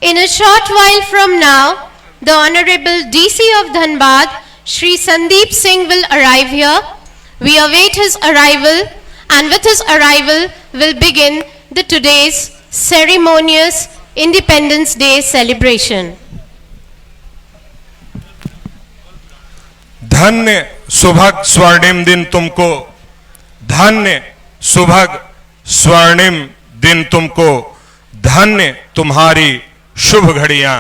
In a short while from now, the Honorable DC of Dhanbad, Shri Sandeep Singh will arrive here. We await his arrival, and with his arrival will begin the today's ceremonious Independence Day celebration. धन्य सुभग स्वर्णिम दिन तुमको, धन्य सुभग स्वर्णिम दिन तुमको, धन्य तुम्हारी शुभ घड़ियां।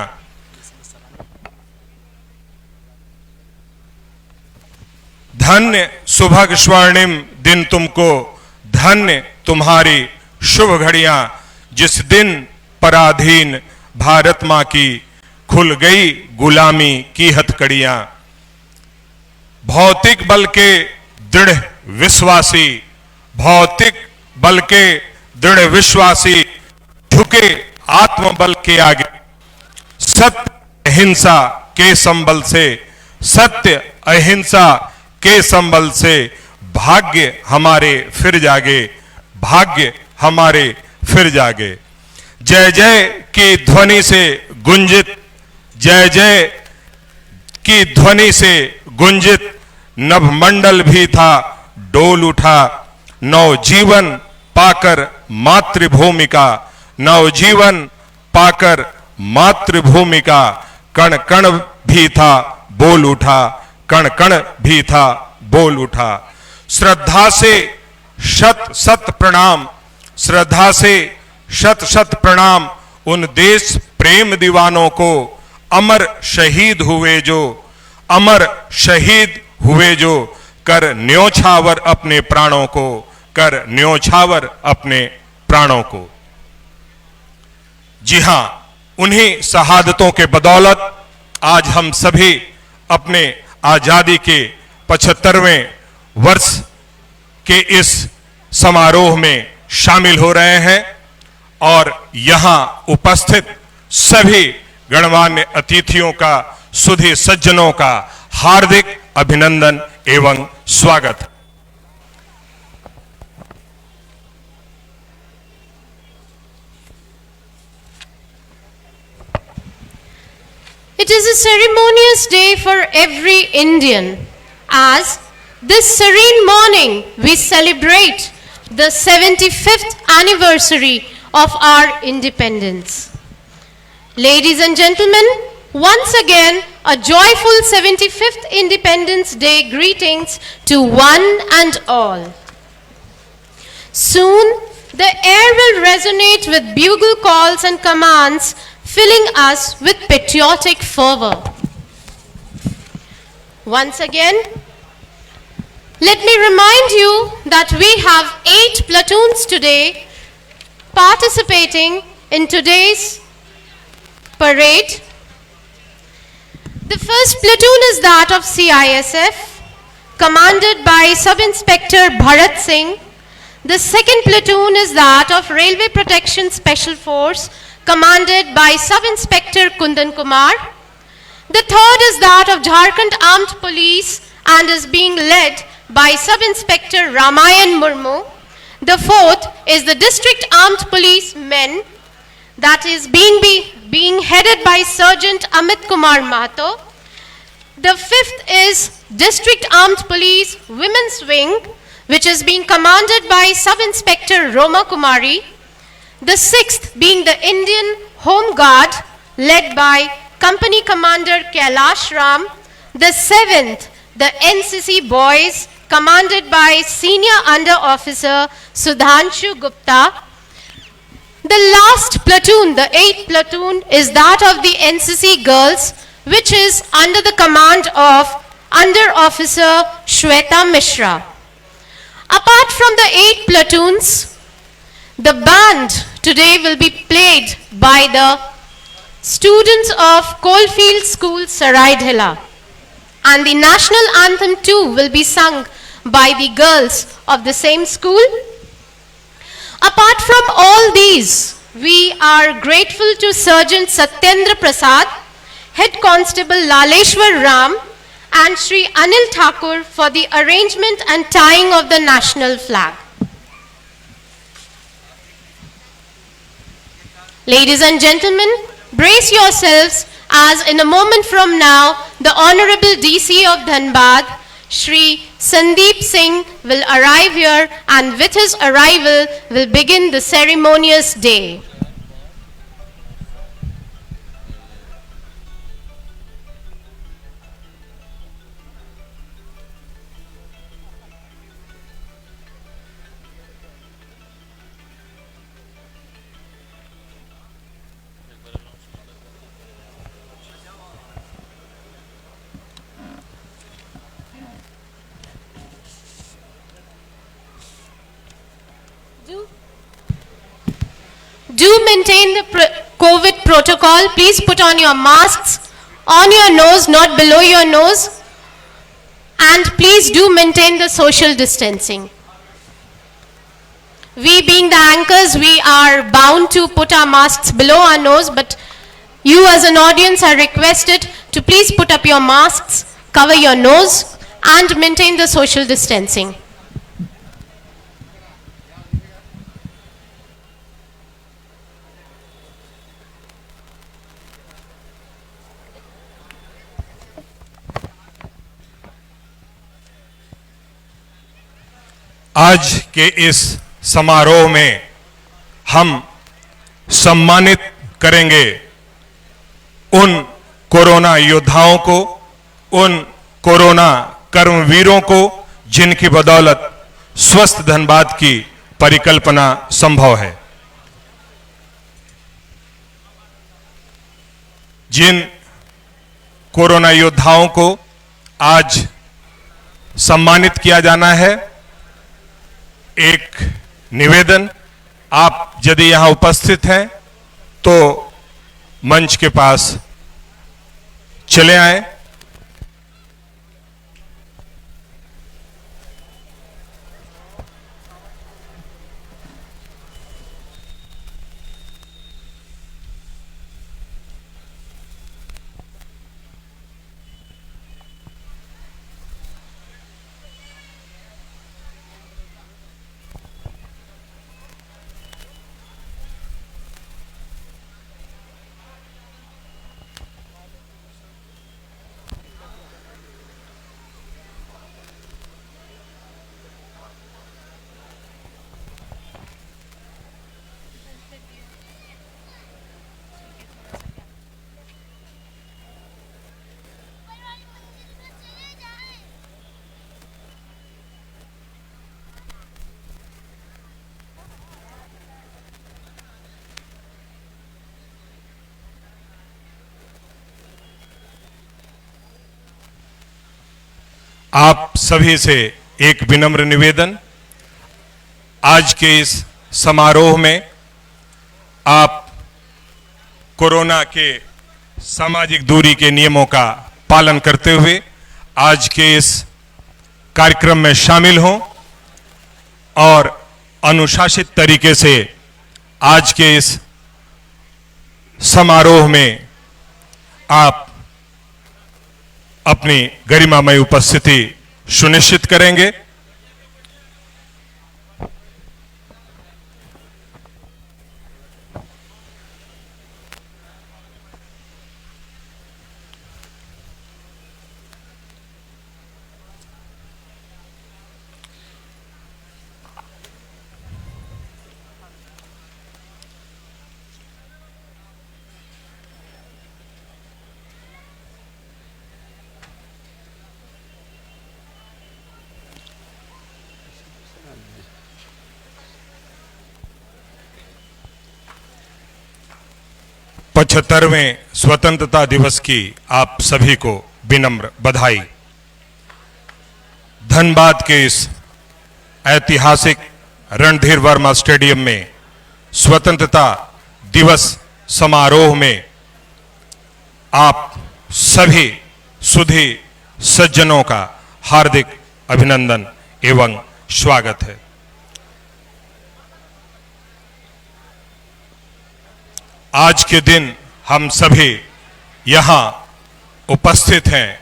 धन्य सुभग स्वर्णिम दिन तुमको, धन्य तुम्हारी शुभ घड़ियां, जिस दिन पराधीन भारत मां की खुल गई गुलामी की हथकड़ियां। भौतिक बल के दृढ़ विश्वासी, भौतिक बल के दृढ़ विश्वासी झुके आत्मबल के आगे। सत्य अहिंसा के संबल से, सत्य अहिंसा के संबल से भाग्य हमारे फिर जागे, भाग्य हमारे फिर जागे। जय जय की ध्वनि से गुंजित, जय जय की ध्वनि से गुंजित नभमंडल भी था डोल उठा। नवजीवन पाकर मातृभूमि का, नवजीवन पाकर मातृभूमि का कण कण भी था बोल उठा, कण कण भी था बोल उठा। श्रद्धा से शत शत प्रणाम, श्रद्धा से शत शत प्रणाम उन देश प्रेम दीवानों को, अमर शहीद हुए जो, अमर शहीद हुए जो, कर न्योछावर अपने प्राणों को, कर न्योछावर अपने प्राणों को। जी हां, उन्हीं शहादतों के बदौलत आज हम सभी अपने आजादी के 75वें वर्ष के इस समारोह में शामिल हो रहे हैं और यहां उपस्थित सभी गणमान्य अतिथियों का, सुधी सज्जनों का हार्दिक अभिनंदन एवं स्वागत। It is a ceremonious day for every Indian, as this serene morning we celebrate the 75th anniversary of our independence. Ladies and gentlemen, once again a joyful 75th Independence Day greetings to one and all. Soon the air will resonate with bugle calls and commands, filling us with patriotic fervor. Once again, let me remind you that we have 8 platoons today participating in today's parade. The first platoon is that of CISF, commanded by Sub-Inspector Bharat Singh. The second platoon is that of Railway Protection Special Force, commanded by Sub-Inspector Kundan Kumar. The third is that of Jharkhand Armed Police and is being led by Sub-Inspector Ramayan Murmu. The fourth is the District Armed Police Men, that is being headed by Sergeant Amit Kumar Mahato. The fifth is District Armed Police Women's Wing, which is being commanded by Sub-Inspector Roma Kumari. The sixth being the Indian Home Guard, led by Company Commander Kailash Ram. The seventh, the NCC Boys, commanded by Senior Under Officer Sudhanshu Gupta. The last platoon, the 8th platoon, is that of the NCC Girls, which is under the command of Under Officer Shweta Mishra. Apart from the 8 platoons, the band today will be played by the students of Coalfield School, Saraidhila. And the national anthem too will be sung by the girls of the same school. Apart from all these, we are grateful to Sergeant Satyendra Prasad, Head Constable Laleshwar Ram, and Shri Anil Thakur for the arrangement and tying of the national flag. Ladies and gentlemen, brace yourselves as in a moment from now, the Honorable DC of Dhanbad, Shri Sandeep Singh will arrive here, and with his arrival will begin the ceremonious day. Do maintain the COVID protocol. Please put on your masks on your nose, not below your nose. And please do maintain the social distancing. We being the anchors, we are bound to put our masks below our nose, but you as an audience are requested to please put up your masks, cover your nose, and maintain the social distancing. आज के इस समारोह में हम सम्मानित करेंगे उन corona योद्धाओं को, उन कोरोना कर्मवीरों को जिनकी बदौलत स्वस्थ धनबाद की परिकल्पना संभव है। जिन कोरोना योद्धाओं को आज सम्मानित किया जाना है, एक निवेदन, आप यदि यहां उपस्थित हैं तो मंच के पास चले आएं। आप सभी से एक विनम्र निवेदन, आज के इस समारोह में आप कोरोना के सामाजिक दूरी के नियमों का पालन करते हुए आज के इस कार्यक्रम में शामिल हों और अनुशासित तरीके से आज के इस समारोह में आप अपनी गरिमामय उपस्थिति सुनिश्चित करेंगे। पचहत्तरवें स्वतंत्रता दिवस की आप सभी को विनम्र बधाई। धनबाद के इस ऐतिहासिक रणधीर वर्मा स्टेडियम में स्वतंत्रता दिवस समारोह में आप सभी सुधी सज्जनों का हार्दिक अभिनंदन एवं स्वागत है। आज के दिन हम सभी यहां उपस्थित हैं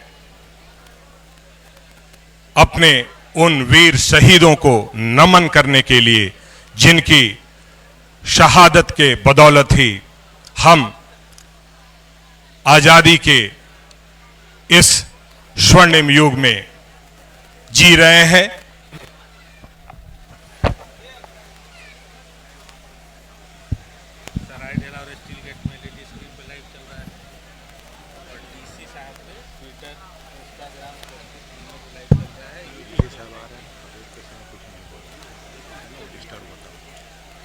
अपने उन वीर शहीदों को नमन करने के लिए जिनकी शहादत के बदौलत ही हम आजादी के इस स्वर्णिम युग में जी रहे हैं।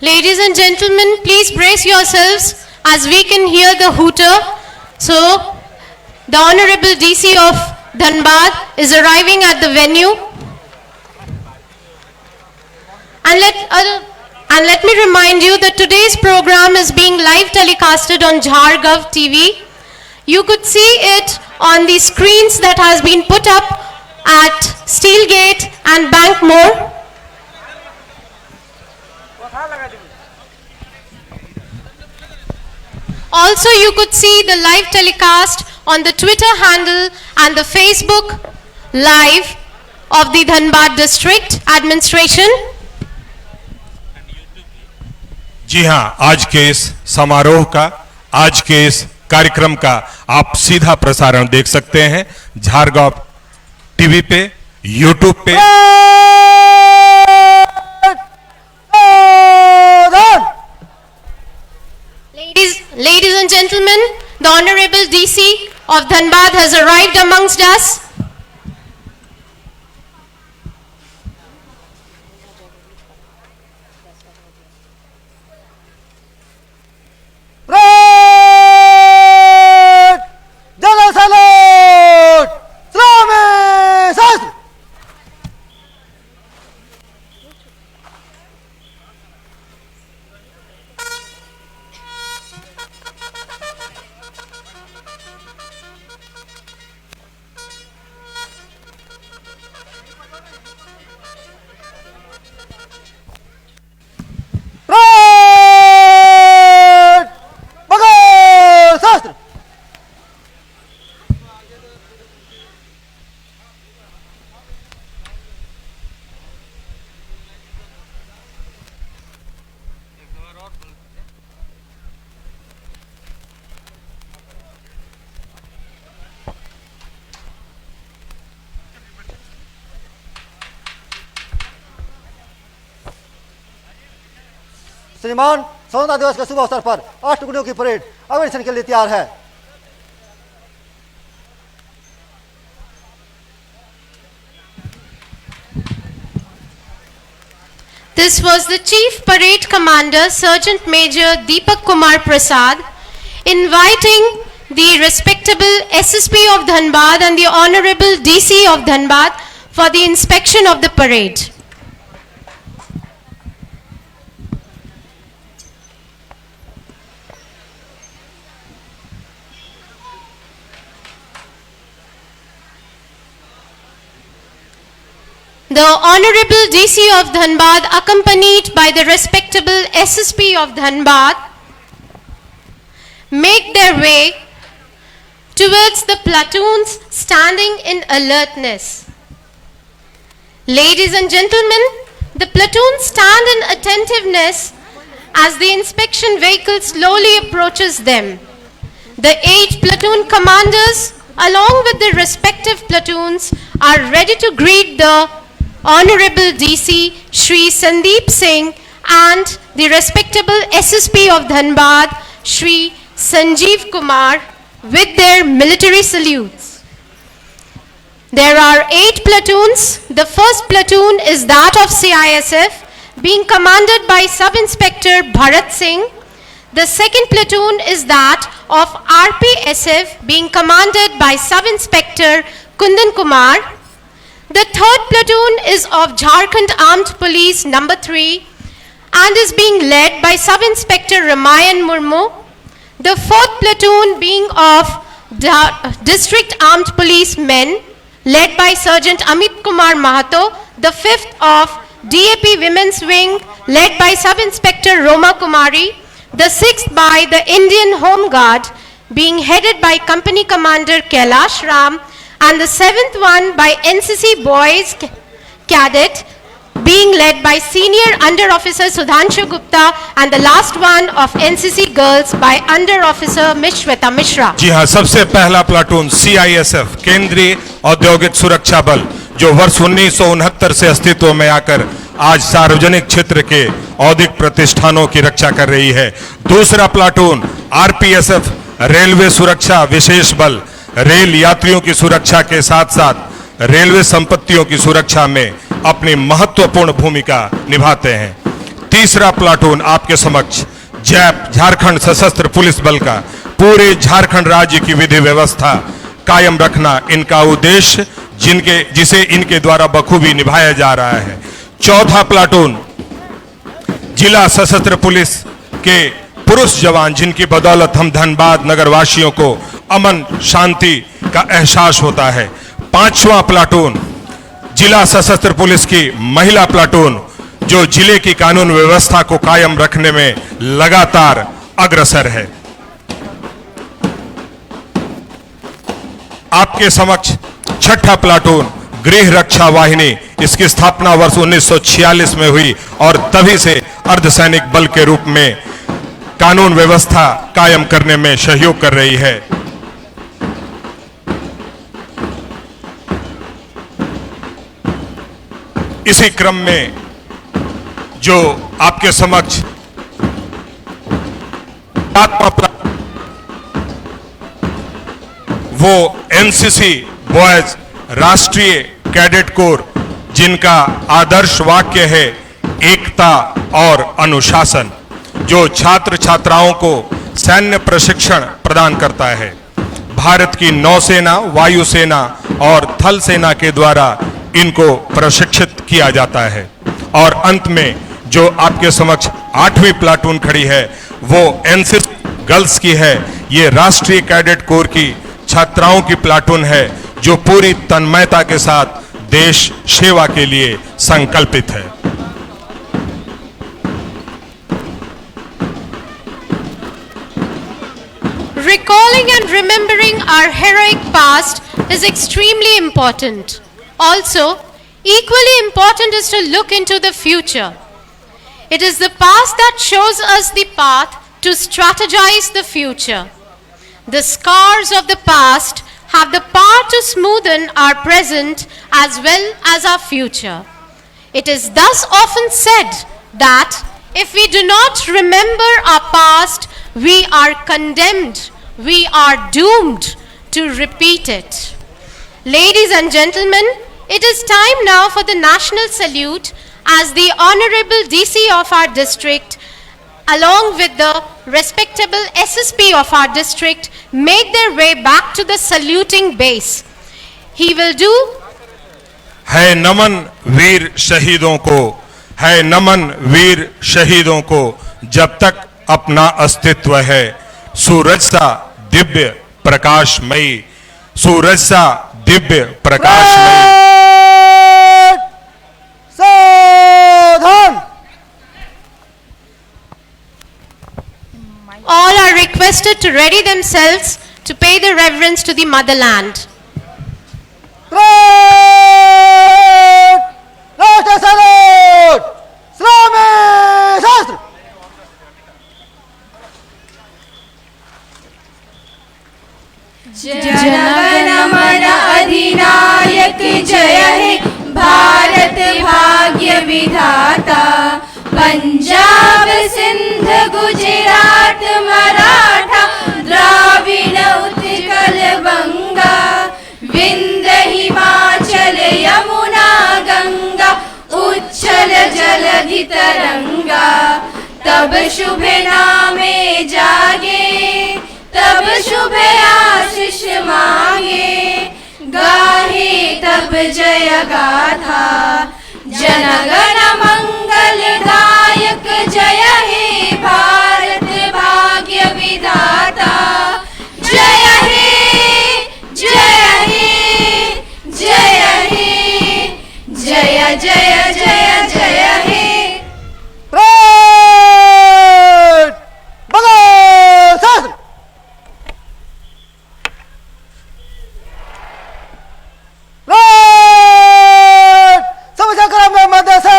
Ladies and gentlemen, please brace yourselves as we can hear the hooter. So, the Honorable DC of Dhanbad is arriving at the venue. And let me remind you that today's program is being live telecasted on Jhargov TV. You could see it on the screens that has been put up at Steelgate and Bankmore. Also, you could see the live telecast on the Twitter handle and the Facebook live of the Dhanbad District Administration. जी हाँ, आज के इस समारोह का, आज के इस कार्यक्रम का आप सीधा प्रसारण देख सकते हैं झारगांव टीवी पे, यूट्यूब पे। Ladies and gentlemen, the Honorable DC of Dhanbad has arrived amongst us. श्रीमान, स्वतंत्रता दिवस के शुभ अवसर पर 8 टुकड़ियों की परेड अग्निशन के लिए तैयार है। This was the Chief Parade Commander, Sergeant Major Deepak Kumar Prasad, inviting the respectable SSP of Dhanbad and the Honorable DC of Dhanbad for the inspection of the parade. The Honorable DC of Dhanbad, accompanied by the respectable SSP of Dhanbad, make their way towards the platoons standing in alertness. Ladies and gentlemen, the platoons stand in attentiveness as the inspection vehicle slowly approaches them. The 8 platoon commanders, along with their respective platoons, are ready to greet the Honorable DC Shri Sandeep Singh and the respectable SSP of Dhanbad Shri Sanjeev Kumar with their military salutes. There are 8 platoons. The first platoon is that of CISF, being commanded by Sub-Inspector Bharat Singh. The second platoon is that of RPSF, being commanded by Sub-Inspector Kundan Kumar. The third platoon is of Jharkhand Armed Police number 3 and is being led by Sub-Inspector Ramayan Murmu. The fourth platoon being of District Armed Police Men, led by Sergeant Amit Kumar Mahato. The fifth of DAP Women's Wing, led by Sub-Inspector Roma Kumari. The sixth by the Indian Home Guard, being headed by Company Commander Kailash Ram, and the seventh one by NCC Boys Cadet, being led by Senior Under Officer Sudhanshu Gupta and the last one of NCC Girls by Under Officer Miss Shweta Mishra. जी हाँ, सबसे पहला platoon CISF केंद्रीय औद्योगिक सुरक्षा बल जो वर्ष 1969 से अस्तित्व में आकर आज सार्वजनिक क्षेत्र के औद्योगिक प्रतिष्ठानों की रक्षा कर रही है। दूसरा प्लाटून RPSF रेलवे सुरक्षा विशेष बल रेल यात्रियों की सुरक्षा के साथ साथ रेलवे संपत्तियों की सुरक्षा में अपनी महत्वपूर्ण भूमिका निभाते हैं। तीसरा प्लाटून आपके समक्ष जैप झारखंड सशस्त्र पुलिस बल का पूरे झारखंड राज्य की विधि व्यवस्था कायम रखना इनका उद्देश्य जिसे इनके द्वारा बखूबी निभाया जा रहा है। चौथा प्लाटून जिला सशस्त्र पुलिस के पुरुष जवान जिनकी बदौलत हम धनबाद नगरवासियों को अमन शांति का एहसास होता है। पांचवा प्लाटून जिला सशस्त्र पुलिस की महिला प्लाटून जो जिले की कानून व्यवस्था को कायम रखने में लगातार अग्रसर है। आपके समक्ष छठा प्लाटून गृह रक्षा वाहिनी, इसकी स्थापना वर्ष 1946 में हुई और तभी से अर्धसैनिक बल के रूप में कानून व्यवस्था कायम करने में सहयोग कर रही है। इसी क्रम में जो आपके समक्ष वो NCC बॉयज राष्ट्रीय कैडेट कोर जिनका आदर्श वाक्य है एकता और अनुशासन, जो छात्र छात्राओं को सैन्य प्रशिक्षण प्रदान करता है। भारत की नौसेना, वायुसेना और थल सेना के द्वारा इनको प्रशिक्षित किया जाता है। और अंत में जो आपके समक्ष 8वीं प्लाटून खड़ी है वो NCC गर्ल्स की है। ये राष्ट्रीय कैडेट कोर की छात्राओं की प्लाटून है जो पूरी तन्मयता के साथ देश सेवा के लिए संकल्पित है। Recalling and remembering our heroic past is extremely important. Also, equally important is to look into the future. It is the past that shows us the path to strategize the future. The scars of the past have the power to smoothen our present as well as our future. It is thus often said that if we do not remember our past, we are condemned, we are doomed to repeat it. Ladies and gentlemen, it is time now for the national salute as the Honorable DC of our district along with the respectable SSP of our district make their way back to the saluting base. He will do है नमन वीर शहीदों को, है नमन वीर शहीदों को, जब तक अपना अस्तित्व है। सूरज सा दिव्य प्रकाशमयी, सूरज सा दिव्य प्रकाशमयी। सावधान। all are requested to ready themselves to pay their reverence to the motherland. राष्ट्र सैल्यूट, श्रमी शास्त्र। जनगण मन अधिनायक जय हे भारत भाग्य विधाता। पंजाब सिंध गुजरात मराठा द्राविड़ उत्कल बंगा। विंध्य हिमाचल यमुना गंगा उच्छल जलधि तरंगा। तब शुभ नामे जागे, तब शुभ आशीष मांगे। गाहे तब जय गाथा, जनगण मंगलदायक जय हे भारत भाग्य विधाता। जय हे जय हे जय हे जय जय जय जय हे। समझा क्रम में मध्य से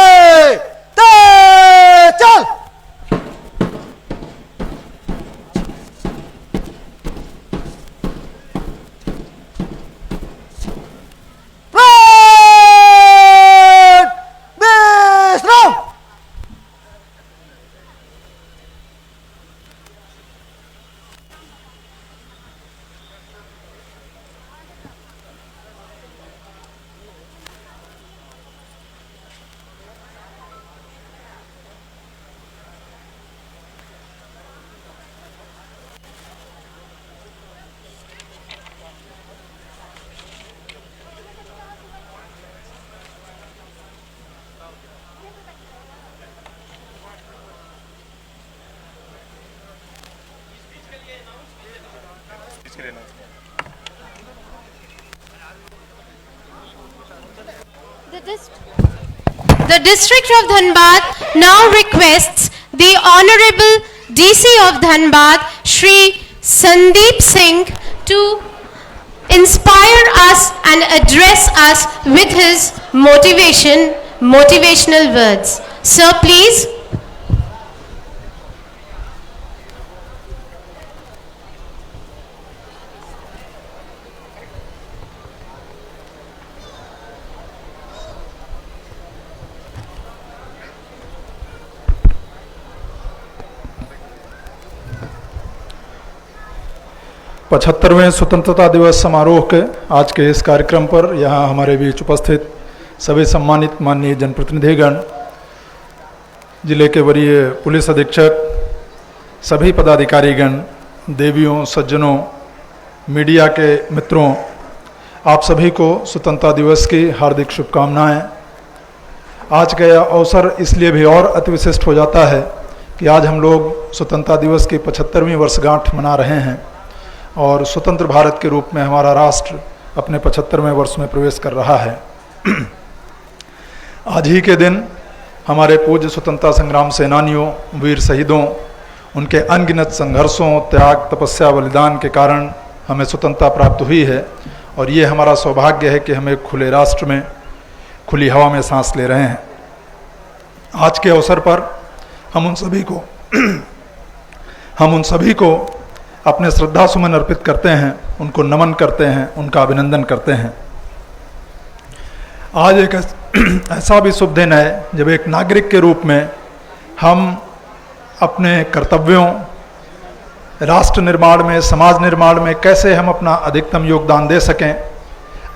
The district of Dhanbad now requests the Honorable DC of Dhanbad, Shri Sandeep Singh, to inspire us and address us with his motivational words. Sir, please. पचहत्तरवें स्वतंत्रता दिवस समारोह के आज के इस कार्यक्रम पर यहाँ हमारे बीच उपस्थित सभी सम्मानित माननीय जनप्रतिनिधिगण, जिले के वरीय पुलिस अधीक्षक, सभी पदाधिकारीगण, देवियों, सज्जनों, मीडिया के मित्रों, आप सभी को स्वतंत्रता दिवस की हार्दिक शुभकामनाएं। आज का यह अवसर इसलिए भी और अतिविशिष्ट हो जाता है कि आज हम लोग स्वतंत्रता दिवस की 75वीं वर्षगांठ मना रहे हैं और स्वतंत्र भारत के रूप में हमारा राष्ट्र अपने 75वें वर्ष में प्रवेश कर रहा है। आज ही के दिन हमारे पूज्य स्वतंत्रता संग्राम सेनानियों, वीर शहीदों, उनके अनगिनत संघर्षों, त्याग, तपस्या, बलिदान के कारण हमें स्वतंत्रता प्राप्त हुई है और ये हमारा सौभाग्य है कि हम एक खुले राष्ट्र में खुली हवा में सांस ले रहे हैं। आज के अवसर पर हम उन सभी को अपने श्रद्धा सुमन अर्पित करते हैं, उनको नमन करते हैं, उनका अभिनंदन करते हैं। आज एक ऐसा भी शुभ दिन है जब एक नागरिक के रूप में हम अपने कर्तव्यों, राष्ट्र निर्माण में, समाज निर्माण में कैसे हम अपना अधिकतम योगदान दे सकें,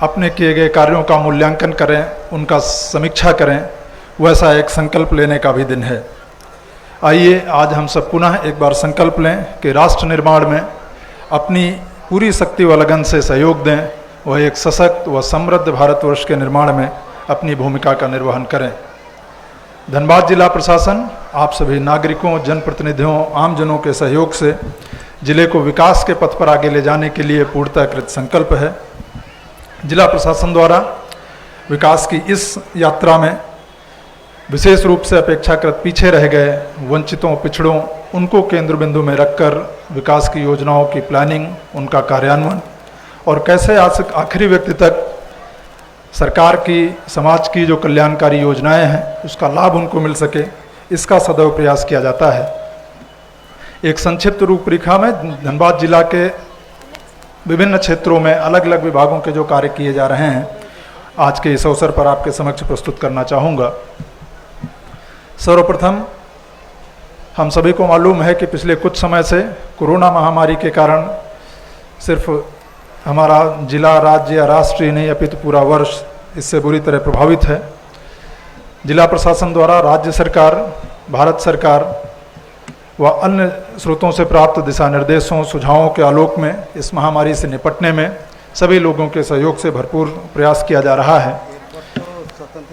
अपने किए गए कार्यों का मूल्यांकन करें, उनका समीक्षा करें, वैसा एक संकल्प लेने का भी दिन है। आइए आज हम सब पुनः एक बार संकल्प लें कि राष्ट्र निर्माण में अपनी पूरी शक्ति व लगन से सहयोग दें, वह एक सशक्त व समृद्ध भारतवर्ष के निर्माण में अपनी भूमिका का निर्वहन करें। धनबाद जिला प्रशासन आप सभी नागरिकों, जनप्रतिनिधियों, आमजनों के सहयोग से जिले को विकास के पथ पर आगे ले जाने के लिए पूर्णतः कृत संकल्प है। जिला प्रशासन द्वारा विकास की इस यात्रा में विशेष रूप से अपेक्षाकृत पीछे रह गए वंचितों, पिछड़ों, उनको केंद्र बिंदु में रखकर विकास की योजनाओं की प्लानिंग, उनका कार्यान्वयन और कैसे आखिरी व्यक्ति तक सरकार की, समाज की जो कल्याणकारी योजनाएं हैं उसका लाभ उनको मिल सके, इसका सदैव प्रयास किया जाता है। एक संक्षिप्त रूपरेखा में धनबाद जिला के विभिन्न क्षेत्रों में अलग अलग विभागों के जो कार्य किए जा रहे हैं आज के इस अवसर पर आपके समक्ष प्रस्तुत करना चाहूँगा। सर्वप्रथम हम सभी को मालूम है कि पिछले कुछ समय से कोरोना महामारी के कारण सिर्फ हमारा जिला, राज्य या राष्ट्र ही नहीं अपितु पूरा वर्ष इससे बुरी तरह प्रभावित है। जिला प्रशासन द्वारा राज्य सरकार, भारत सरकार व अन्य स्रोतों से प्राप्त दिशा निर्देशों, सुझावों के आलोक में इस महामारी से निपटने में सभी लोगों के सहयोग से भरपूर प्रयास किया जा रहा है।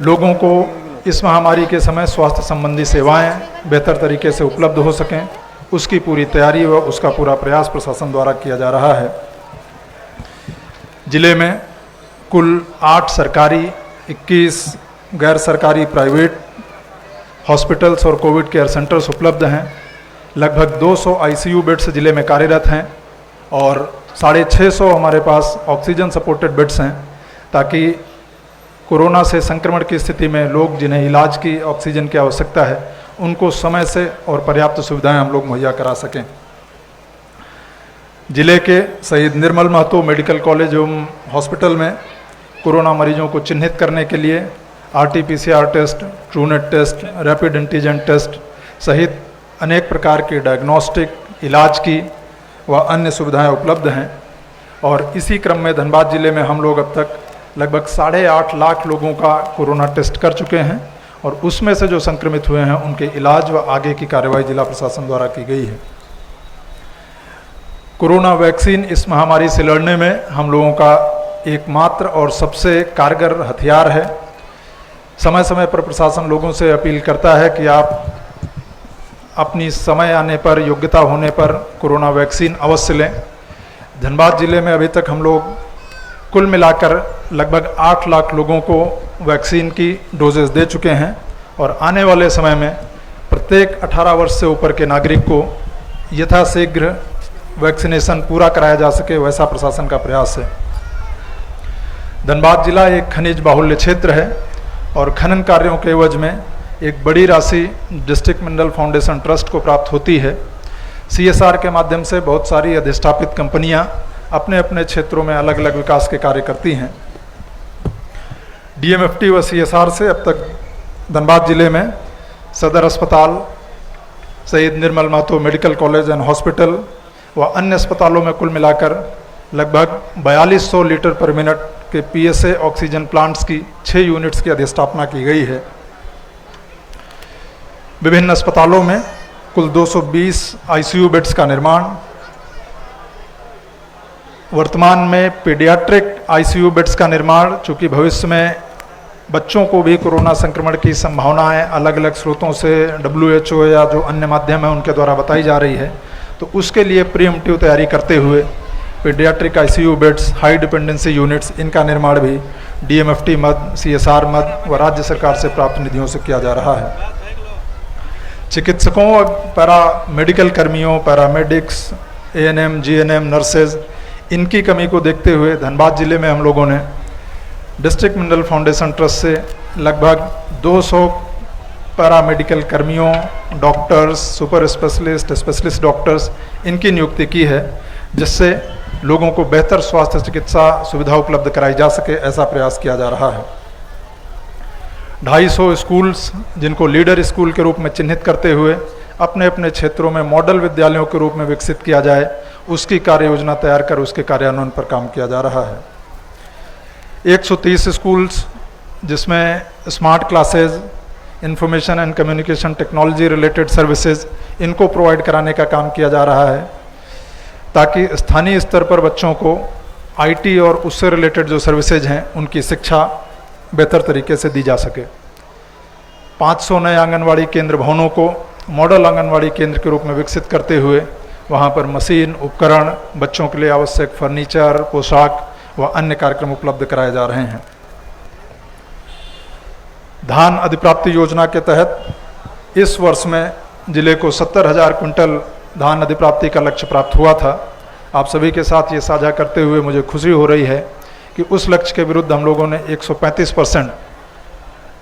लोगों को इस महामारी के समय स्वास्थ्य संबंधी सेवाएं बेहतर तरीके से उपलब्ध हो सकें, उसकी पूरी तैयारी व उसका पूरा प्रयास प्रशासन द्वारा किया जा रहा है। जिले में कुल 8 सरकारी, 21 गैर सरकारी प्राइवेट हॉस्पिटल्स और कोविड केयर सेंटर्स उपलब्ध हैं। लगभग 200 आईसीयू बेड्स जिले में कार्यरत हैं और 650 हमारे पास ऑक्सीजन सपोर्टेड बेड्स हैं, ताकि कोरोना से संक्रमण की स्थिति में लोग जिन्हें इलाज की ऑक्सीजन की आवश्यकता है उनको समय से और पर्याप्त सुविधाएं हम लोग मुहैया करा सकें। जिले के शहीद निर्मल महतो मेडिकल कॉलेज एवं हॉस्पिटल में कोरोना मरीजों को चिन्हित करने के लिए RT-PCR test, Truenat test, rapid antigen test सहित अनेक प्रकार के डायग्नोस्टिक, इलाज की व अन्य सुविधाएं उपलब्ध हैं। और इसी क्रम में धनबाद जिले में हम लोग अब तक लगभग 8.5 लाख लोगों का कोरोना टेस्ट कर चुके हैं और उसमें से जो संक्रमित हुए हैं उनके इलाज व आगे की कार्रवाई जिला प्रशासन द्वारा की गई है। कोरोना वैक्सीन इस महामारी से लड़ने में हम लोगों का एकमात्र और सबसे कारगर हथियार है। समय समय पर प्रशासन लोगों से अपील करता है कि आप अपनी समय आने पर, योग्यता होने पर कोरोना वैक्सीन अवश्य लें। धनबाद जिले में अभी तक हम लोग कुल मिलाकर लगभग 8 लाख लोगों को वैक्सीन की डोजेस दे चुके हैं और आने वाले समय में प्रत्येक 18 वर्ष से ऊपर के नागरिक को यथाशीघ्र वैक्सीनेशन पूरा कराया जा सके, वैसा प्रशासन का प्रयास है। धनबाद जिला एक खनिज बाहुल्य क्षेत्र है और खनन कार्यों के एवज में एक बड़ी राशि डिस्ट्रिक्ट मिनरल फाउंडेशन ट्रस्ट को प्राप्त होती है। CSR के माध्यम से बहुत सारी अधिष्ठापित कंपनियां अपने अपने क्षेत्रों में अलग अलग विकास के कार्य करती हैं। DMFT व CSR से अब तक धनबाद जिले में सदर अस्पताल, Shaheed Nirmal Mahato medical college and hospital व अन्य अस्पतालों में कुल मिलाकर लगभग 4200 लीटर पर मिनट के PSA ऑक्सीजन प्लांट्स की 6 यूनिट्स की अधिस्थापना की गई है। विभिन्न अस्पतालों में कुल 220 ICU बेड्स का निर्माण, वर्तमान में पीडियाट्रिक ICU बेड्स का निर्माण, चूँकि भविष्य में बच्चों को भी कोरोना संक्रमण की संभावनाएं अलग अलग स्रोतों से WHO या जो अन्य माध्यम है उनके द्वारा बताई जा रही है, तो उसके लिए प्रीएम्प्टिव तैयारी करते हुए paediatric ICU beds, high dependency units, इनका निर्माण भी DMFT मद, CSR मद व राज्य सरकार से प्राप्त निधियों से किया जा रहा है। चिकित्सकों और पैरा मेडिकल कर्मियों, पैरामेडिक्स, ANM, GNM, नर्सेज, इनकी कमी को देखते हुए धनबाद जिले में हम लोगों ने डिस्ट्रिक्ट मिनरल फाउंडेशन ट्रस्ट से लगभग 200 पैरामेडिकल कर्मियों, doctors, super specialist, specialist doctors, इनकी नियुक्ति की है, जिससे लोगों को बेहतर स्वास्थ्य चिकित्सा सुविधा उपलब्ध कराई जा सके, ऐसा प्रयास किया जा रहा है। 250 स्कूल्स जिनको लीडर स्कूल के रूप में चिन्हित करते हुए अपने अपने क्षेत्रों में मॉडल विद्यालयों के रूप में विकसित किया जाए, उसकी कार्य योजना तैयार कर उसके कार्यान्वयन पर काम किया जा रहा है। 130 स्कूल्स जिसमें smart classes, information and communication technology related services, इनको प्रोवाइड कराने का काम किया जा रहा है, ताकि स्थानीय स्तर पर बच्चों को IT और उससे रिलेटेड जो सर्विसेज हैं उनकी शिक्षा बेहतर तरीके से दी जा सके। 500 नए आंगनवाड़ी केंद्र भवनों को मॉडल आंगनवाड़ी केंद्र के रूप में विकसित करते हुए वहाँ पर मशीन, उपकरण, बच्चों के लिए आवश्यक फर्नीचर, पोशाक व अन्य कार्यक्रम उपलब्ध कराए जा रहे हैं। धान अधिप्राप्ति योजना के तहत इस वर्ष में जिले को 70,000 क्विंटल धान अधिप्राप्ति का लक्ष्य प्राप्त हुआ था। आप सभी के साथ ये साझा करते हुए मुझे खुशी हो रही है कि उस लक्ष्य के विरुद्ध हम लोगों ने 135%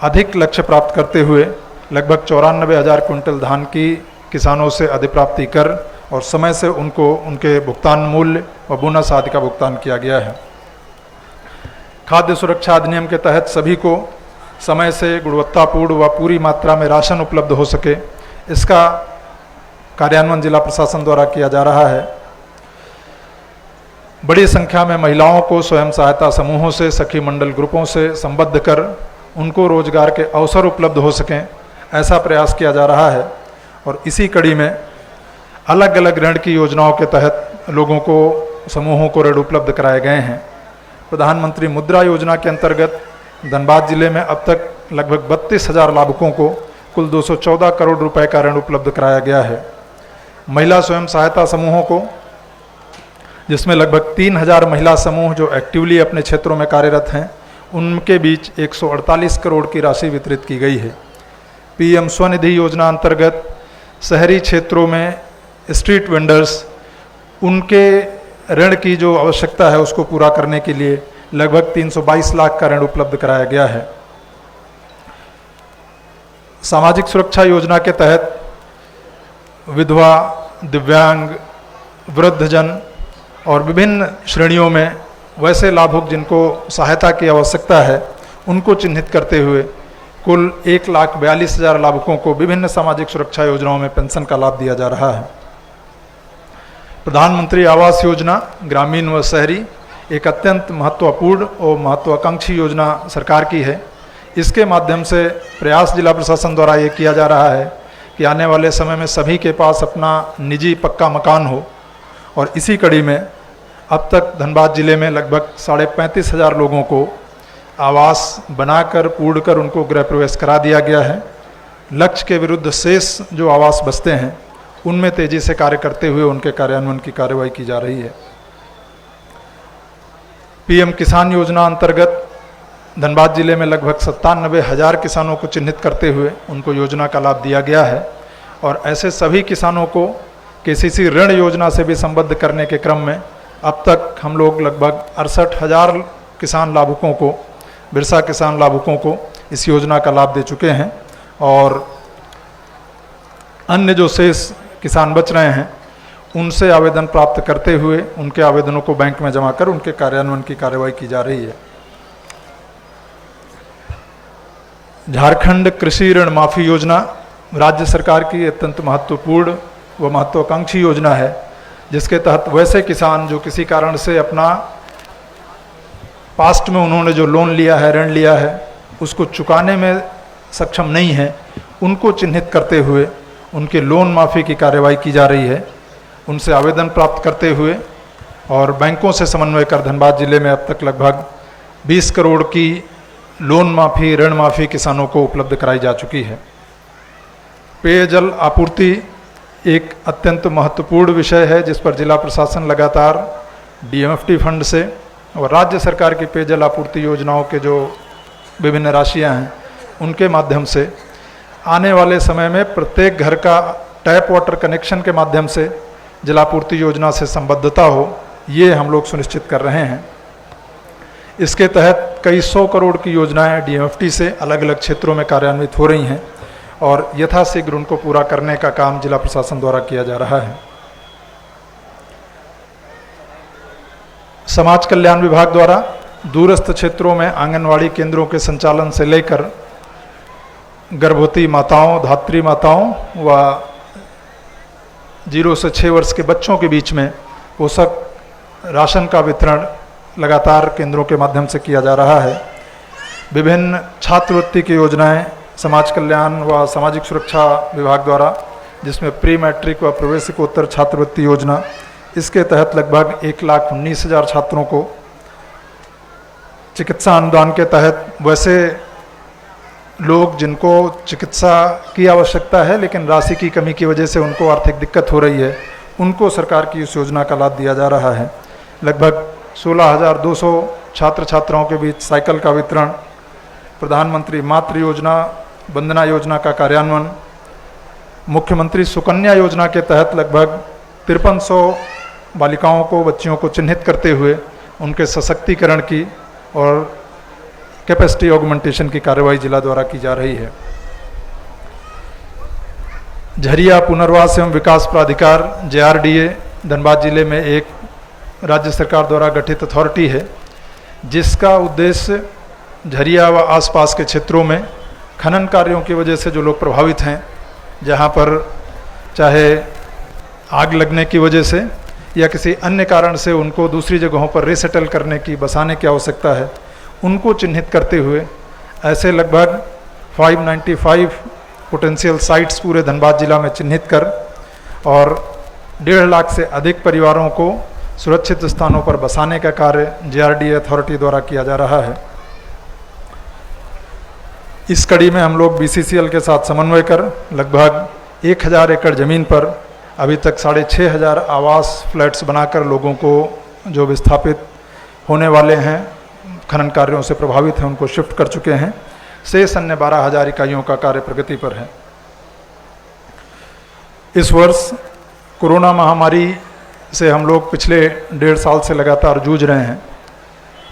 अधिक लक्ष्य प्राप्त करते हुए लगभग 94,000 क्विंटल धान की किसानों से अधिप्राप्ति कर और समय से उनको उनके भुगतान मूल्य व बोनस आदि का भुगतान किया गया है। खाद्य सुरक्षा अधिनियम के तहत सभी को समय से गुणवत्तापूर्ण व पूरी मात्रा में राशन उपलब्ध हो सके, इसका कार्यान्वयन जिला प्रशासन द्वारा किया जा रहा है। बड़ी संख्या में महिलाओं को स्वयं सहायता समूहों से, सखी मंडल ग्रुपों से संबद्ध कर उनको रोजगार के अवसर उपलब्ध हो सकें, ऐसा प्रयास किया जा रहा है। और इसी कड़ी में अलग अलग ऋण की योजनाओं के तहत लोगों को, समूहों को ऋण उपलब्ध कराए गए हैं। प्रधानमंत्री मुद्रा योजना के अंतर्गत धनबाद जिले में अब तक लगभग 32,000 लाभुकों को कुल 214 करोड़ रुपए का ऋण उपलब्ध कराया गया है। महिला स्वयं सहायता समूहों को, जिसमें लगभग 3,000 महिला समूह जो एक्टिवली अपने क्षेत्रों में कार्यरत हैं, उनके बीच 148 करोड़ की राशि वितरित की गई है। PM स्वनिधि योजना अंतर्गत शहरी क्षेत्रों में स्ट्रीट वेंडर्स, उनके ऋण की जो आवश्यकता है उसको पूरा करने के लिए लगभग 322 लाख का ऋण उपलब्ध कराया गया है। सामाजिक सुरक्षा योजना के तहत विधवा, दिव्यांग, वृद्धजन और विभिन्न श्रेणियों में वैसे लाभुक जिनको सहायता की आवश्यकता है, उनको चिन्हित करते हुए कुल 1,42,000 लाभुकों को विभिन्न सामाजिक सुरक्षा योजनाओं में पेंशन का लाभ दिया जा रहा है। प्रधानमंत्री आवास योजना ग्रामीण व शहरी एक अत्यंत महत्वपूर्ण और महत्वाकांक्षी योजना सरकार की है। इसके माध्यम से प्रयास जिला प्रशासन द्वारा ये किया जा रहा है कि आने वाले समय में सभी के पास अपना निजी पक्का मकान हो। और इसी कड़ी में अब तक धनबाद जिले में लगभग 35,500 लोगों को आवास बनाकर, पूर्ण कर उनको गृह प्रवेश करा दिया गया है। लक्ष्य के विरुद्ध शेष जो आवास बचते हैं, उनमें तेजी से कार्य करते हुए उनके कार्यान्वयन की कार्रवाई की जा रही है। पीएम किसान योजना अंतर्गत धनबाद जिले में लगभग 97,000 किसानों को चिन्हित करते हुए उनको योजना का लाभ दिया गया है और ऐसे सभी किसानों को केसीसी ऋण योजना से भी संबद्ध करने के क्रम में अब तक हम लोग लगभग 68,000 किसान लाभुकों को, बिरसा किसान लाभुकों को इस योजना का लाभ दे चुके हैं और अन्य जो शेष किसान बच रहे हैं उनसे आवेदन प्राप्त करते हुए उनके आवेदनों को बैंक में जमा कर उनके कार्यान्वयन की कार्यवाही की जा रही है। झारखंड कृषि ऋण माफी योजना राज्य सरकार की अत्यंत महत्वपूर्ण व महत्वाकांक्षी योजना है, जिसके तहत वैसे किसान जो किसी कारण से अपना पास्ट में उन्होंने जो लोन लिया है, ऋण लिया है, उसको चुकाने में सक्षम नहीं है, उनको चिन्हित करते हुए उनके लोन माफ़ी की कार्यवाही की जा रही है। उनसे आवेदन प्राप्त करते हुए और बैंकों से समन्वय कर धनबाद जिले में अब तक लगभग 20 करोड़ की लोन माफ़ी, ऋण माफ़ी किसानों को उपलब्ध कराई जा चुकी है। पेयजल आपूर्ति एक अत्यंत महत्वपूर्ण विषय है जिस पर जिला प्रशासन लगातार डीएमएफटी फंड से और राज्य सरकार की पेयजल आपूर्ति योजनाओं के जो विभिन्न राशियां हैं उनके माध्यम से आने वाले समय में प्रत्येक घर का टैप वाटर कनेक्शन के माध्यम से जलापूर्ति योजना से संबद्धता हो, ये हम लोग सुनिश्चित कर रहे हैं। इसके तहत कई 100 करोड़ की योजनाएं डीएमएफटी से अलग अलग क्षेत्रों में कार्यान्वित हो रही हैं और यथाशीघ्र उनको पूरा करने का काम जिला प्रशासन द्वारा किया जा रहा है। समाज कल्याण विभाग द्वारा दूरस्थ क्षेत्रों में आंगनवाड़ी केंद्रों के संचालन से लेकर गर्भवती माताओं, धात्री माताओं व 0 से 6 वर्ष के बच्चों के बीच में पोषक राशन का वितरण लगातार केंद्रों के माध्यम से किया जा रहा है। विभिन्न छात्रवृत्ति की योजनाएं समाज कल्याण व सामाजिक सुरक्षा विभाग द्वारा, जिसमें प्री मैट्रिक व प्रवेशिकोत्तर छात्रवृत्ति योजना, इसके तहत लगभग 1,19,000 छात्रों को चिकित्सा अनुदान के तहत वैसे लोग जिनको चिकित्सा की आवश्यकता है लेकिन राशि की कमी की वजह से उनको आर्थिक दिक्कत हो रही है, उनको सरकार की इस योजना का लाभ दिया जा रहा है। लगभग 16,200 छात्र छात्राओं के बीच साइकिल का वितरण, प्रधानमंत्री मातृ योजना, वंदना योजना का कार्यान्वयन, मुख्यमंत्री सुकन्या योजना के तहत लगभग 5300 बालिकाओं को, बच्चियों को चिन्हित करते हुए उनके सशक्तिकरण की और कैपेसिटी ऑगमेंटेशन की कार्रवाई जिला द्वारा की जा रही है। झरिया पुनर्वास एवं विकास प्राधिकार JRDA धनबाद जिले में एक राज्य सरकार द्वारा गठित अथॉरिटी है जिसका उद्देश्य झरिया व आसपास के क्षेत्रों में खनन कार्यों की वजह से जो लोग प्रभावित हैं, जहां पर चाहे आग लगने की वजह से या किसी अन्य कारण से उनको दूसरी जगहों पर रीसेटल करने की, बसाने की आवश्यकता है, उनको चिन्हित करते हुए ऐसे लगभग 595 पोटेंशियल साइट्स पूरे धनबाद जिला में चिन्हित कर और 1.5 लाख से अधिक परिवारों को सुरक्षित स्थानों पर बसाने का कार्य JRDA अथॉरिटी द्वारा किया जा रहा है। इस कड़ी में हम लोग BCCL के साथ समन्वय कर लगभग 1000 एकड़ ज़मीन पर अभी तक 6,500 आवास फ्लैट्स बनाकर लोगों को जो विस्थापित होने वाले हैं, खनन कार्यों से प्रभावित हैं, उनको शिफ्ट कर चुके हैं। शेष अन्य 12,000 इकाइयों का कार्य प्रगति पर है। इस वर्ष कोरोना महामारी से हम लोग पिछले 1.5 साल से लगातार जूझ रहे हैं।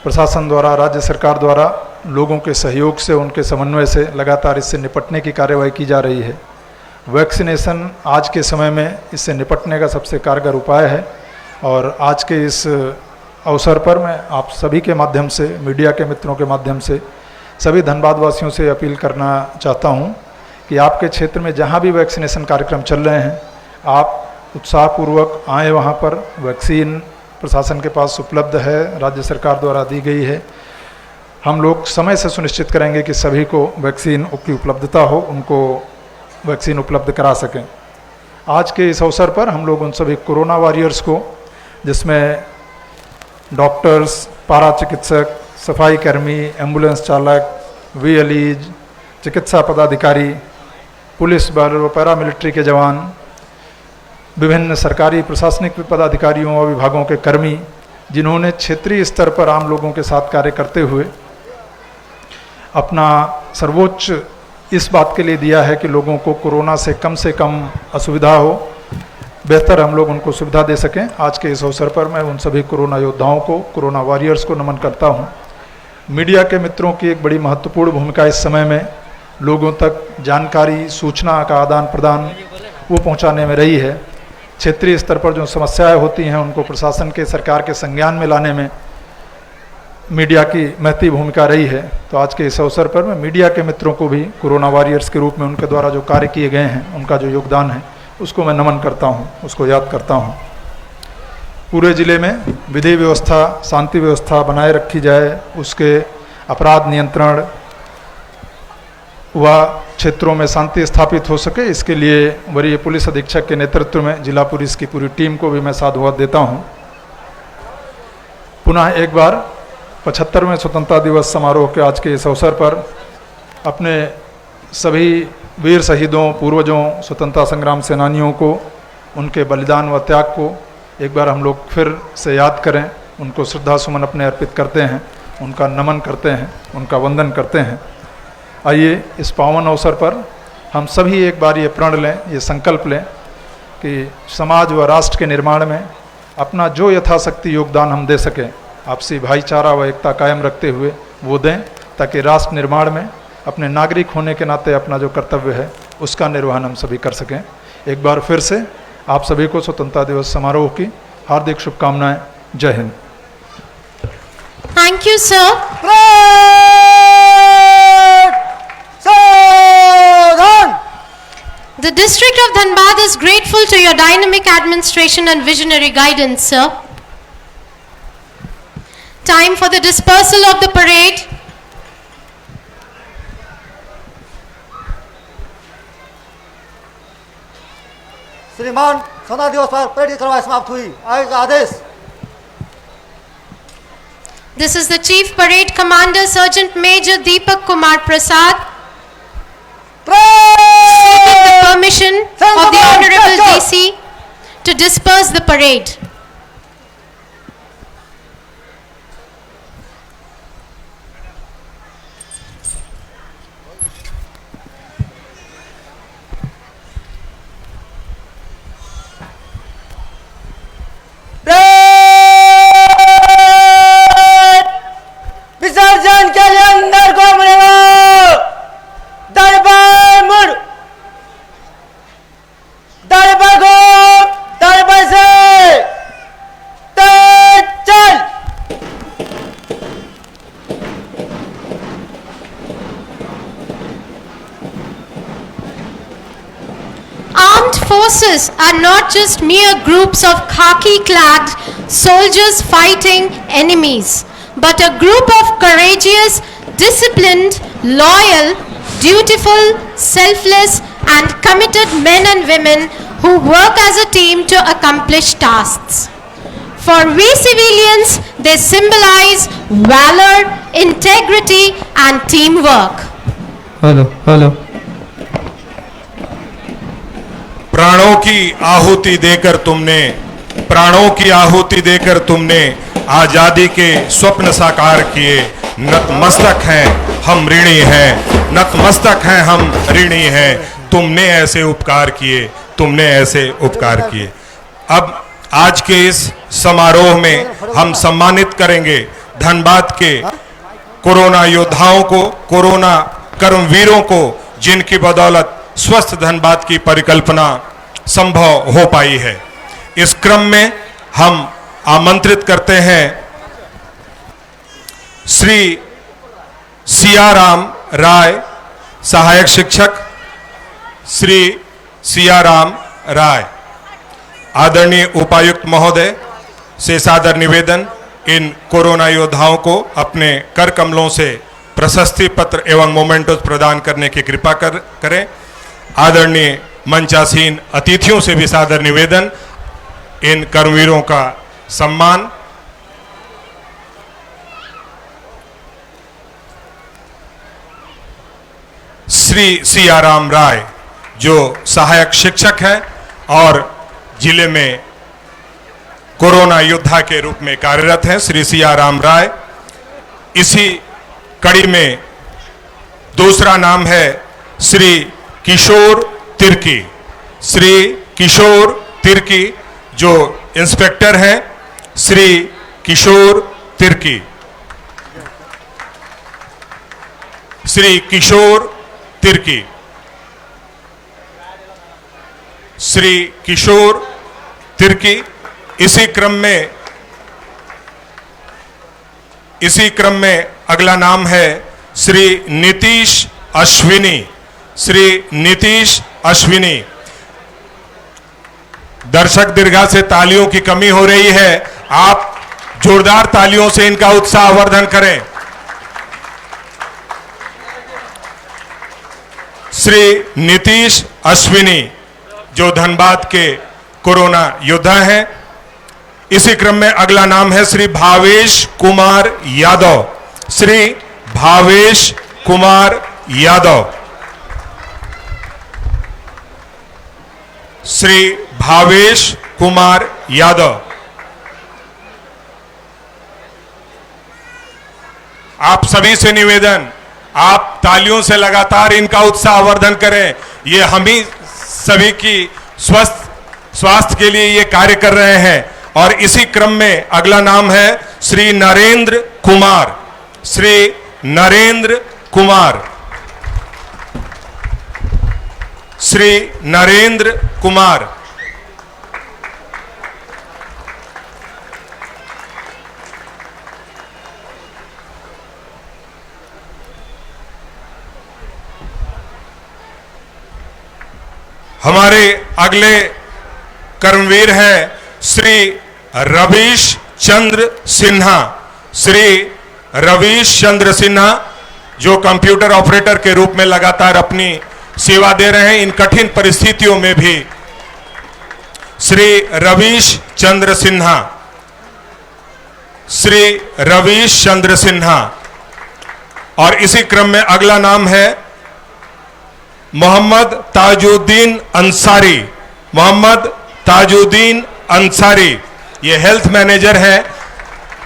प्रशासन द्वारा, राज्य सरकार द्वारा लोगों के सहयोग से, उनके समन्वय से लगातार इससे निपटने की कार्यवाही की जा रही है। वैक्सीनेशन आज के समय में इससे निपटने का सबसे कारगर उपाय है और आज के इस अवसर पर मैं आप सभी के माध्यम से, मीडिया के मित्रों के माध्यम से सभी धनबाद वासियों से अपील करना चाहता हूं कि आपके क्षेत्र में जहां भी वैक्सीनेशन कार्यक्रम चल रहे हैं, आप उत्साहपूर्वक आएँ वहां पर। वैक्सीन प्रशासन के पास उपलब्ध है, राज्य सरकार द्वारा दी गई है। हम लोग समय से सुनिश्चित करेंगे कि सभी को वैक्सीन की उपलब्धता हो, उनको वैक्सीन उपलब्ध करा सकें। आज के इस अवसर पर हम लोग उन सभी कोरोना वॉरियर्स को, जिसमें डॉक्टर्स, पारा चिकित्सक, सफाई कर्मी, एम्बुलेंस चालक, VLEs, चिकित्सा पदाधिकारी, पुलिस बल व पैरामिलिट्री के जवान, विभिन्न सरकारी प्रशासनिक पदाधिकारियों और विभागों के कर्मी, जिन्होंने क्षेत्रीय स्तर पर आम लोगों के साथ कार्य करते हुए अपना सर्वोच्च इस बात के लिए दिया है कि लोगों को कोरोना से कम असुविधा हो, बेहतर हम लोग उनको सुविधा दे सकें। आज के इस अवसर पर मैं उन सभी कोरोना योद्धाओं को, कोरोना वॉरियर्स को नमन करता हूं। मीडिया के मित्रों की एक बड़ी महत्वपूर्ण भूमिका इस समय में लोगों तक जानकारी, सूचना का आदान प्रदान वो पहुंचाने में रही है। क्षेत्रीय स्तर पर जो समस्याएं होती हैं उनको प्रशासन के, सरकार के संज्ञान में लाने में मीडिया की महती भूमिका रही है। तो आज के इस अवसर पर मैं मीडिया के मित्रों को भी कोरोना वॉरियर्स के रूप में उनके द्वारा जो कार्य किए गए हैं, उनका जो योगदान है, उसको मैं नमन करता हूं, उसको याद करता हूं। पूरे ज़िले में विधि व्यवस्था, शांति व्यवस्था बनाए रखी जाए, उसके अपराध नियंत्रण व क्षेत्रों में शांति स्थापित हो सके, इसके लिए वरीय पुलिस अधीक्षक के नेतृत्व में जिला पुलिस की पूरी टीम को भी मैं साधुवाद देता हूं। पुनः एक बार 75वें स्वतंत्रता दिवस समारोह के आज के इस अवसर पर अपने सभी वीर शहीदों, पूर्वजों, स्वतंत्रता संग्राम सेनानियों को, उनके बलिदान व त्याग को एक बार हम लोग फिर से याद करें, उनको श्रद्धा सुमन अपने अर्पित करते हैं, उनका नमन करते हैं, उनका वंदन करते हैं। आइए इस पावन अवसर पर हम सभी एक बार ये प्रण लें, ये संकल्प लें कि समाज व राष्ट्र के निर्माण में अपना जो यथाशक्ति योगदान हम दे सकें, आपसी भाईचारा व एकता कायम रखते हुए वो दें, ताकि राष्ट्र निर्माण में अपने नागरिक होने के नाते अपना जो कर्तव्य है उसका निर्वहन हम सभी कर सकें। एक बार फिर से आप सभी को स्वतंत्रता दिवस समारोह की हार्दिक शुभकामनाएं। जय Hind. Thank you, sir. The district of Dhanbad is grateful to your dynamic administration and visionary guidance, sir. Time for the dispersal of the parade. श्रीमान, स्वतंत्रता दिवस पर परेड की कार्रवाई समाप्त हुई। आगे का आदेश। This is the Chief Parade Commander, Sergeant Major Deepak Kumar Prasad. Seeking the permission of the Honorable DC to disperse the parade. विसर्जन के लिए अंदर को मुड़ेगा। दरबार मुड़, दरबार को, दरबार से तेज चल। Armed forces are not just mere groups of khaki-clad soldiers fighting enemies, but a group of courageous, disciplined, loyal, dutiful, selfless and committed men and women who work as a team to accomplish tasks. For we civilians, they symbolize valor, integrity and teamwork. Hello प्राणों की आहुति देकर तुमने आजादी के स्वप्न साकार किए। नतमस्तक हैं हम ऋणी हैं, तुमने ऐसे उपकार किए। अब आज के इस समारोह में हम सम्मानित करेंगे धनबाद के कोरोना योद्धाओं को, कोरोना कर्मवीरों को, जिनकी बदौलत स्वस्थ धनबाद की परिकल्पना संभव हो पाई है। इस क्रम में हम आमंत्रित करते हैं श्री सियाराम राय, सहायक शिक्षक श्री सियाराम राय। आदरणीय उपायुक्त महोदय से सादर निवेदन, इन कोरोना योद्धाओं को अपने कर कमलों से प्रशस्ति पत्र एवं मोमेंटोज प्रदान करने की कृपा करें। आदरणीय मंचासीन अतिथियों से भी सादर निवेदन, इन कर्मवीरों का सम्मान। श्री सियाराम राय जो सहायक शिक्षक हैं और जिले में कोरोना योद्धा के रूप में कार्यरत हैं, श्री सियाराम राय। इसी कड़ी में दूसरा नाम है श्री किशोर तिर्की। श्री किशोर तिर्की जो इंस्पेक्टर हैं, श्री किशोर तिर्की। श्री किशोर तिर्की, श्री किशोर तिर्की। इसी क्रम में अगला नाम है श्री नीतीश अश्विनी। श्री नीतीश अश्विनी। दर्शक दीर्घा से तालियों की कमी हो रही है, आप जोरदार तालियों से इनका उत्साहवर्धन करें। श्री नीतीश अश्विनी जो धनबाद के कोरोना योद्धा हैं। इसी क्रम में अगला नाम है श्री भावेश कुमार यादव। श्री भावेश कुमार यादव। श्री भावेश कुमार यादव। आप सभी से निवेदन, आप तालियों से लगातार इनका उत्साहवर्धन करें। ये हम ही सभी की स्वास्थ्य के लिए ये कार्य कर रहे हैं। और इसी क्रम में अगला नाम है श्री नरेंद्र कुमार। श्री नरेंद्र कुमार। श्री नरेंद्र कुमार। हमारे अगले कर्मवीर हैं श्री रवीश चंद्र सिन्हा। श्री रवीश चंद्र सिन्हा जो कंप्यूटर ऑपरेटर के रूप में लगातार अपनी सेवा दे रहे हैं इन कठिन परिस्थितियों में भी। श्री रवीश चंद्र सिन्हा। श्री रवीश चंद्र सिन्हा। और इसी क्रम में अगला नाम है मोहम्मद ताजुद्दीन अंसारी। मोहम्मद ताजुद्दीन अंसारी ये हेल्थ मैनेजर हैं।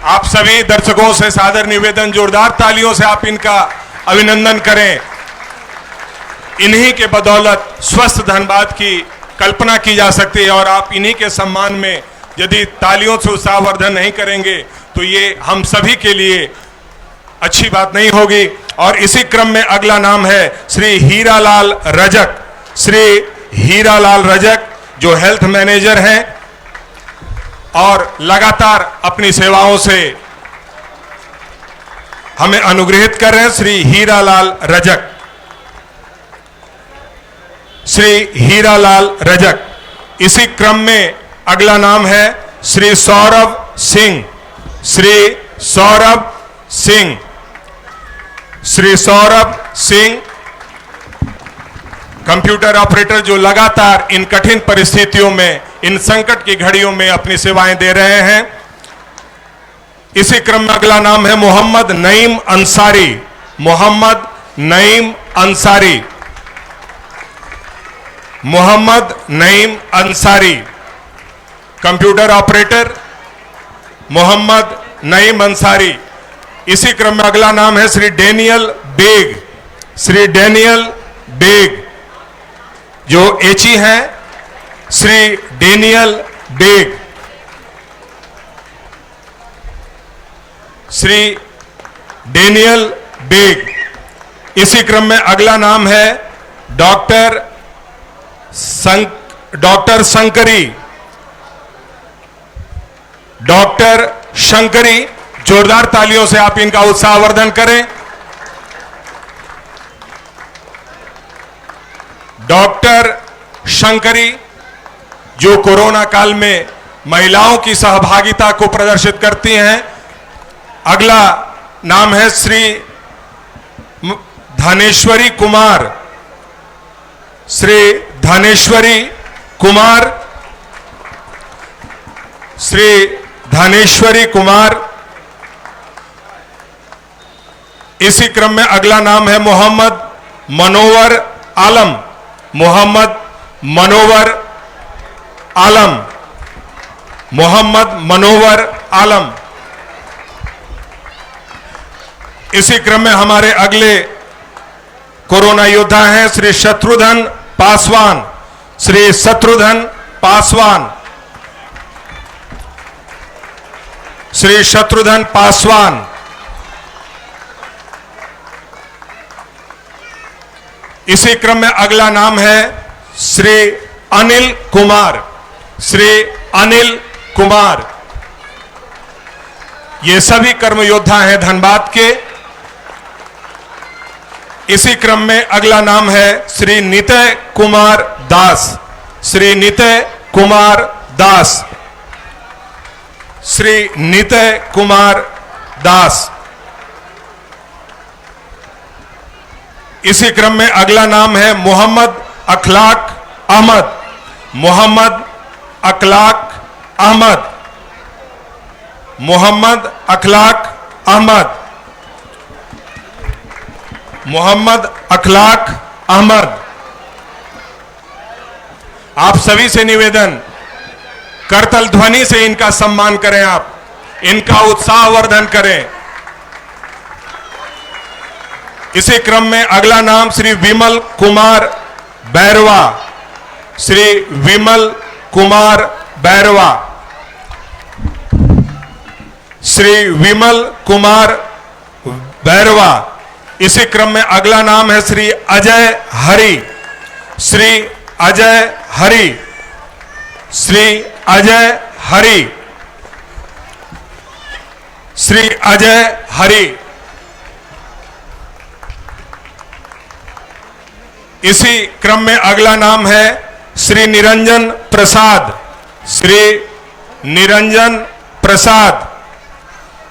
आप सभी दर्शकों से सादर निवेदन, जोरदार तालियों से आप इनका अभिनंदन करें। इन्हीं के बदौलत स्वस्थ धनबाद की कल्पना की जा सकती है और आप इन्हीं के सम्मान में यदि तालियों से उत्साहवर्धन नहीं करेंगे तो ये हम सभी के लिए अच्छी बात नहीं होगी। और इसी क्रम में अगला नाम है श्री हीरालाल रजक। श्री हीरालाल रजक जो हेल्थ मैनेजर हैं और लगातार अपनी सेवाओं से हमें अनुग्रहित कर रहे हैं। श्री हीरालाल रजक। श्री हीरालाल रजक। इसी क्रम में अगला नाम है श्री सौरभ सिंह। श्री सौरभ सिंह। श्री सौरभ सिंह कंप्यूटर ऑपरेटर जो लगातार इन कठिन परिस्थितियों में, इन संकट की घड़ियों में अपनी सेवाएं दे रहे हैं। इसी क्रम में अगला नाम है मोहम्मद नईम अंसारी। मोहम्मद नईम अंसारी। Mohammad Naeem Ansari computer operator Mohammad Naeem Ansari. इसी क्रम में अगला नाम है श्री डेनियल बेग। श्री डेनियल बेग जो एचई हैं। श्री डेनियल बेग। श्री डेनियल बेग। इसी क्रम में अगला नाम है डॉक्टर शंकरी। डॉक्टर शंकरी। जोरदार तालियों से आप इनका उत्साहवर्धन करें। डॉक्टर शंकरी जो कोरोना काल में महिलाओं की सहभागिता को प्रदर्शित करती हैं। अगला नाम है श्री धनेश्वरी कुमार। श्री धनेश्वरी कुमार। श्री धनेश्वरी कुमार। इसी क्रम में अगला नाम है मोहम्मद मनोवर आलम। मोहम्मद मनोवर आलम। मोहम्मद मनोवर आलम। इसी क्रम में हमारे अगले कोरोना योद्धा हैं श्री शत्रुघ्न पासवान। श्री शत्रुघ्न पासवान, श्री शत्रुघ्न पासवान। इसी क्रम में अगला नाम है श्री अनिल कुमार। श्री अनिल कुमार, ये सभी कर्म योद्धा हैं धनबाद के। इसी क्रम में अगला नाम है श्री नितय कुमार दास। श्री नितय कुमार दास, श्री नितय कुमार दास। इसी क्रम में अगला नाम है मोहम्मद अखलाक अहमद। मोहम्मद अखलाक अहमद, मोहम्मद अखलाक अहमद, मोहम्मद अखलाक अहमद। आप सभी से निवेदन, करतल ध्वनि से इनका सम्मान करें, आप इनका उत्साहवर्धन करें। इसी क्रम में अगला नाम श्री विमल कुमार बैरवा। श्री विमल कुमार बैरवा, श्री विमल कुमार बैरवा। इसी क्रम में अगला नाम है श्री अजय हरि। श्री अजय हरि, श्री अजय हरि, श्री अजय हरि। इसी क्रम में अगला नाम है श्री निरंजन प्रसाद। श्री निरंजन प्रसाद,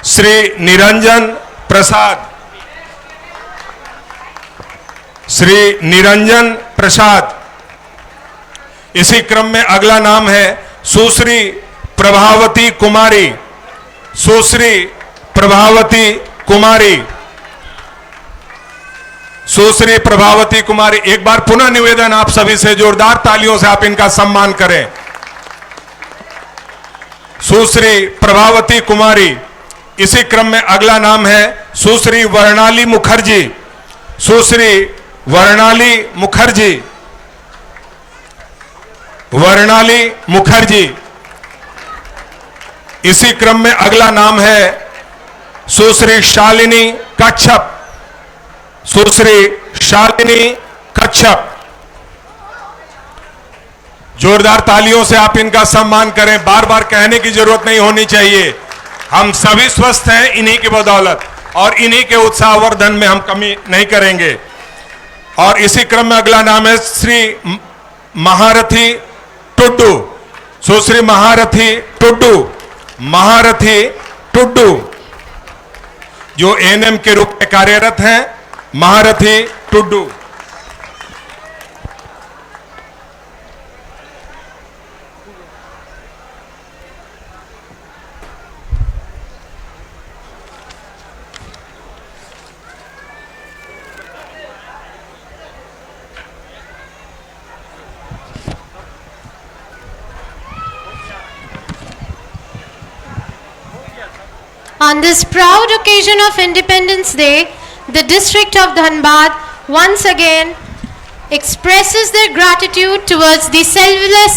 श्री निरंजन प्रसाद, श्री निरंजन प्रसाद। इसी क्रम में अगला नाम है सुश्री प्रभावती कुमारी। सुश्री प्रभावती कुमारी, सुश्री प्रभावती कुमारी। एक बार पुनः निवेदन आप सभी से, जोरदार तालियों से आप इनका सम्मान करें। सुश्री प्रभावती कुमारी। इसी क्रम में अगला नाम है सुश्री वर्णाली मुखर्जी। सुश्री वर्णाली मुखर्जी, वर्णाली मुखर्जी। इसी क्रम में अगला नाम है सुश्री शालिनी कच्छप। सुश्री शालिनी कच्छप। जोरदार तालियों से आप इनका सम्मान करें, बार बार कहने की जरूरत नहीं होनी चाहिए। हम सभी स्वस्थ हैं इन्हीं की बदौलत, और इन्हीं के उत्साहवर्धन में हम कमी नहीं करेंगे। और इसी क्रम में अगला नाम है श्री महारथी टुड्डू। सुश्री महारथी टुड्डू, महारथी टुड्डू, जो एएनएम के रूप में कार्यरत हैं। महारथी Tudu. On this proud occasion of Independence Day, the district of Dhanbad once again expresses their gratitude towards the selfless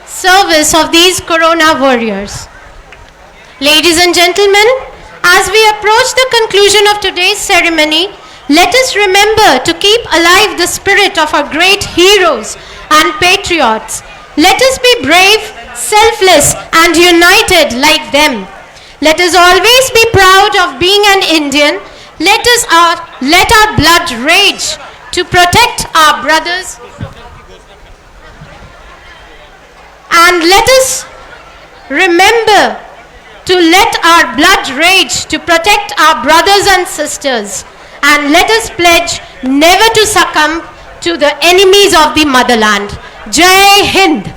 service of these Corona warriors. Ladies and gentlemen, as we approach the conclusion of today's ceremony, let us remember to keep alive the spirit of our great heroes and patriots. Let us be brave, selfless, and united like them. Let us always be proud of being an Indian. Let our blood rage to protect our brothers. And let us remember to let our blood rage to protect our brothers and sisters. And let us pledge never to succumb to the enemies of the motherland. Jai Hind.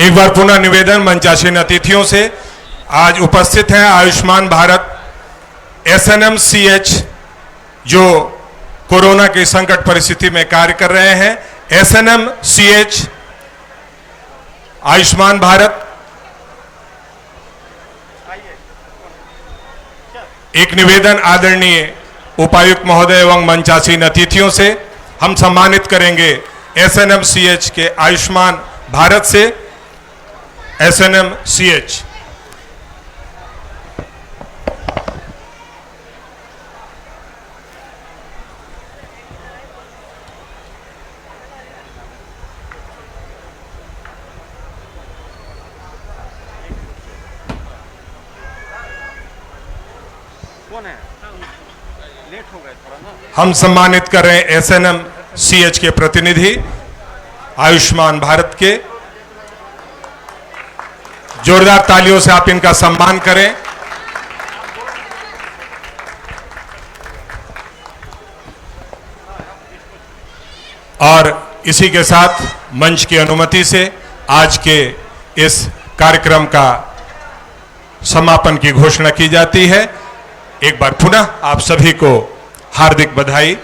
एक बार पुनः निवेदन मंचासीन अतिथियों से, आज उपस्थित हैं Ayushman Bharat SNMCH जो corona की संकट परिस्थिति में कार्य कर रहे हैं। SNMCH आयुष्मान भारत एक निवेदन आदरणीय उपायुक्त महोदय एवं मंचासीन अतिथियों से हम सम्मानित करेंगे SNMCH के आयुष्मान भारत से SNMCH। हम सम्मानित कर रहे हैं SNMCH के प्रतिनिधि आयुष्मान भारत के। जोरदार तालियों से आप इनका सम्मान करें। और इसी के साथ मंच की अनुमति से आज के इस कार्यक्रम का समापन की घोषणा की जाती है। एक बार पुनः आप सभी को हार्दिक बधाई।